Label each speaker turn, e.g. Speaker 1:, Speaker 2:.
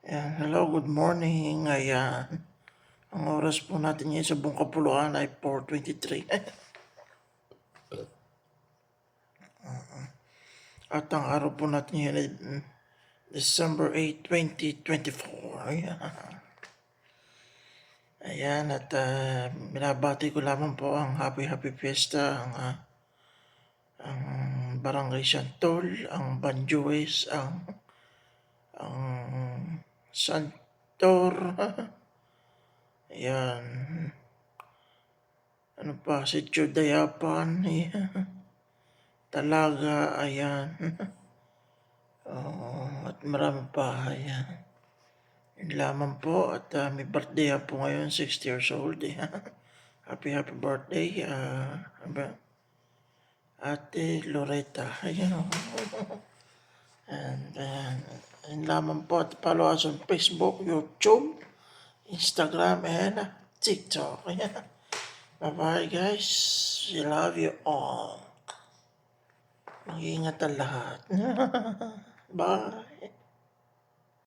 Speaker 1: Ayan, hello, good morning. Ayan, ang oras po natin ngayon sa buong kapuluan ay 4:23. At ang araw po natin ngayon ay December 8, 2024. Ayan, ayan at binabati ko lamang po ang happy fiesta, ang Barangay Santol, ang Banjues, ang Santor. Ayan, ano pa, si Dayapan. Ayan. Talaga, ayan. Oo, at marami pa, ayan. Yun lamang po at may birthday po ngayon, 60 years old. Ayan. Happy birthday, Ate Loretta. Ayan. And yun lamang po at follow us on Facebook, YouTube, Instagram, and TikTok. Ayan. Bye-bye guys. We love you all. Mag-iingat ang lahat. Bye.